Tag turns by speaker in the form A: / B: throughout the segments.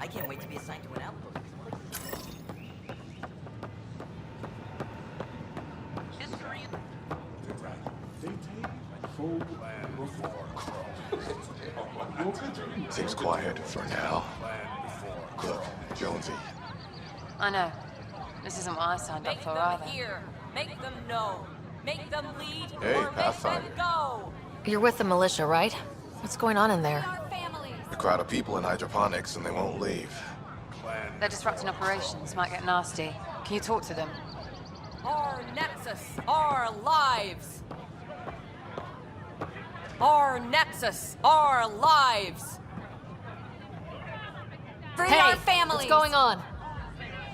A: I can't wait to be assigned to an outpost. History.
B: Seems quiet for now. Look, Jonesy.
C: I know. This isn't what I signed up for either.
D: Make them hear. Make them know. Make them lead
B: Hey,
D: or make them
B: Pathfinder.
D: go.
C: You're with the militia, right? What's going on in there?
D: Our families.
B: A crowd of people in hydroponics and they won't leave.
C: They're disrupting operations. Might get nasty. Can you talk to them?
D: Our Nexus. Our lives. Our Nexus. Our lives. Free our families.
C: What's going on?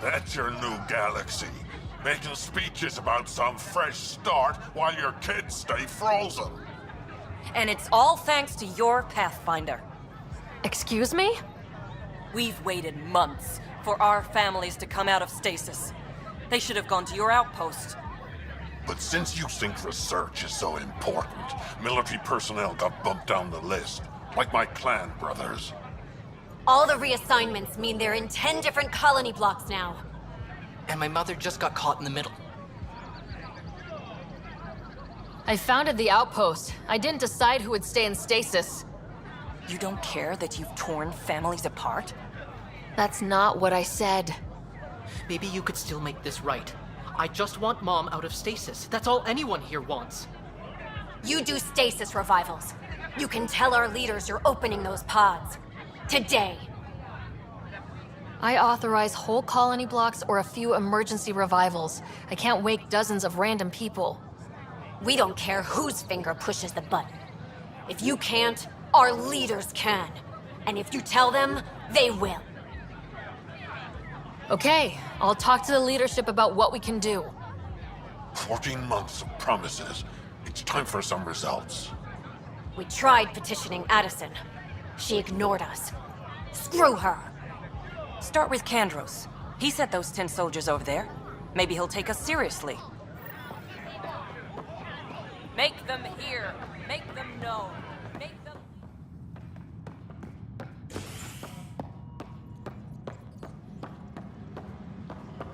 E: That's your new galaxy. Making speeches about some fresh start while your kids stay frozen.
D: And it's all thanks to your Pathfinder.
C: Excuse me?
D: We've waited months for our families to come out of stasis. They should have gone to your outpost.
E: But since you think research is so important, military personnel got bumped down the list, like my clan brothers.
F: All the reassignments mean they're in 10 different colony blocks now.
A: And my mother just got caught in the middle.
C: I founded the outpost. I didn't decide who would stay in stasis.
D: You don't care that you've torn families apart?
C: That's not what I said.
A: Maybe you could still make this right. I just want Mom out of stasis. That's all anyone here wants.
F: You do stasis revivals. You can tell our leaders you're opening those pods. Today.
C: I authorize whole colony blocks or a few emergency revivals. I can't wake dozens of random people.
F: We don't care whose finger pushes the button. If you can't, our leaders can. And if you tell them, they will.
C: Okay, I'll talk to the leadership about what we can do.
E: 14 months of promises. It's time for some results.
F: We tried petitioning Addison. She ignored us. Screw her.
D: Start with Kandros. He sent those 10 soldiers over there. Maybe he'll take us seriously. Make them hear. Make them know. Make them...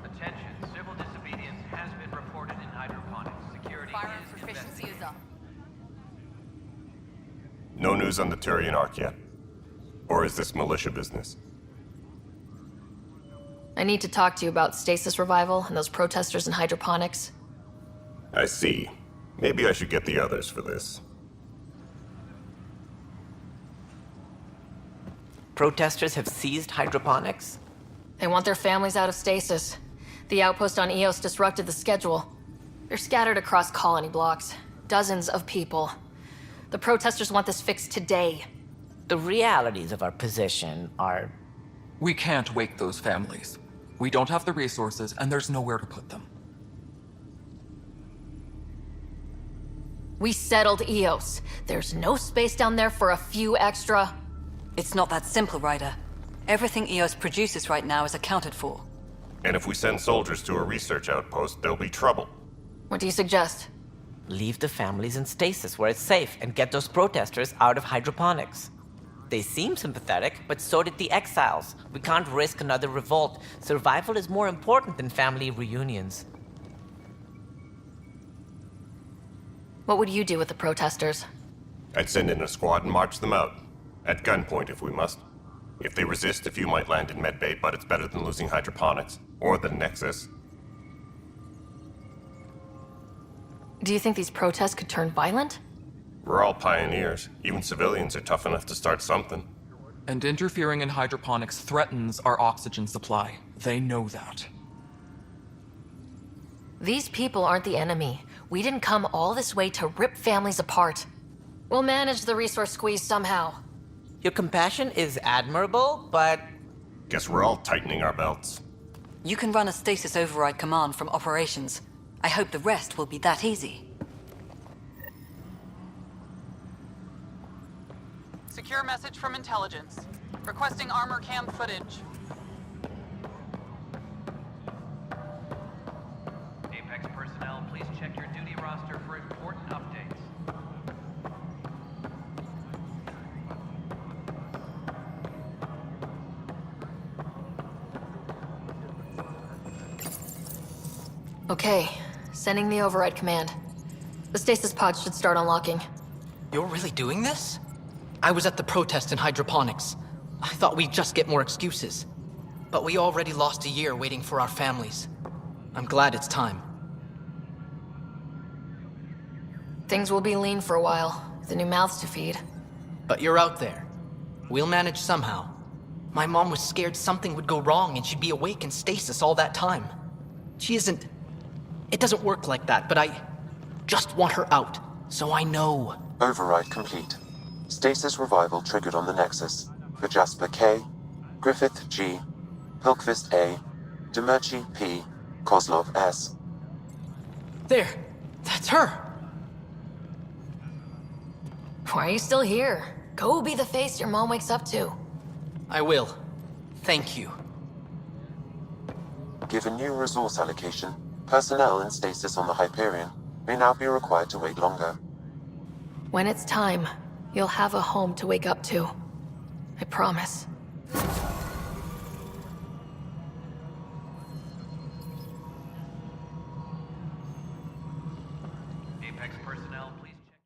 G: Attention, civil disobedience has been reported in hydroponics. Security
D: Firearm
G: is
D: proficiency
G: investigated.
D: is up.
H: No news on the Turian Ark yet? Or is this militia business?
C: I need to talk to you about stasis revival and those protesters in hydroponics.
H: I see. Maybe I should get the others for this.
A: Protesters have seized hydroponics?
C: They want their families out of stasis. The outpost on Eos disrupted the schedule. They're scattered across colony blocks. Dozens of people. The protesters want this fixed today.
I: The realities of our position are...
J: We can't wake those families. We don't have the resources, and there's nowhere to put them.
C: We settled Eos. There's no space down there for a few extra...
D: It's not that simple, Ryder. Everything Eos produces right now is accounted for.
H: And if we send soldiers to a research outpost, there'll be trouble.
C: What do you suggest?
I: Leave the families in stasis where it's safe and get those protesters out of hydroponics. They seem sympathetic, but so did the exiles. We can't risk another revolt. Survival is more important than family reunions.
C: What would you do with the protesters?
H: I'd send in a squad and march them out. At gunpoint if we must. If they resist, a few might land in medbay, but it's better than losing hydroponics. Or the Nexus.
C: Do you think these protests could turn violent?
H: We're all pioneers. Even civilians are tough enough to start something.
J: And interfering in hydroponics threatens our oxygen supply. They know that.
C: These people aren't the enemy. We didn't come all this way to rip families apart. We'll manage the resource squeeze somehow.
I: Your compassion is admirable, but...
H: Guess we're all tightening our belts.
D: You can run a stasis override command from operations. I hope the rest will be that easy.
K: Secure message from intelligence. Requesting armor cam footage.
G: Apex personnel, please check your duty roster for important updates.
C: Okay, sending the override command. The stasis pod should start unlocking.
A: You're really doing this? I was at the protest in hydroponics. I thought we'd just get more excuses. But we already lost a year waiting for our families. I'm glad it's time.
C: Things will be lean for a while, with the new mouths to feed.
A: But you're out there. We'll manage somehow. My mom was scared something would go wrong and she'd be awake in stasis all that time. She isn't... It doesn't work like that, but I just want her out, so I know.
L: Override complete. Stasis revival triggered on the Nexus. For Jasper K, Griffith G, Pilkvist A, Demerchi P, Kozlov S.
A: There! That's her!
C: Why are you still here? Go be the face your mom wakes up to.
A: I will. Thank you.
L: Given new resource allocation, personnel in stasis on the Hyperion may now be required to wait longer.
C: When it's time, you'll have a home to wake up to. I promise.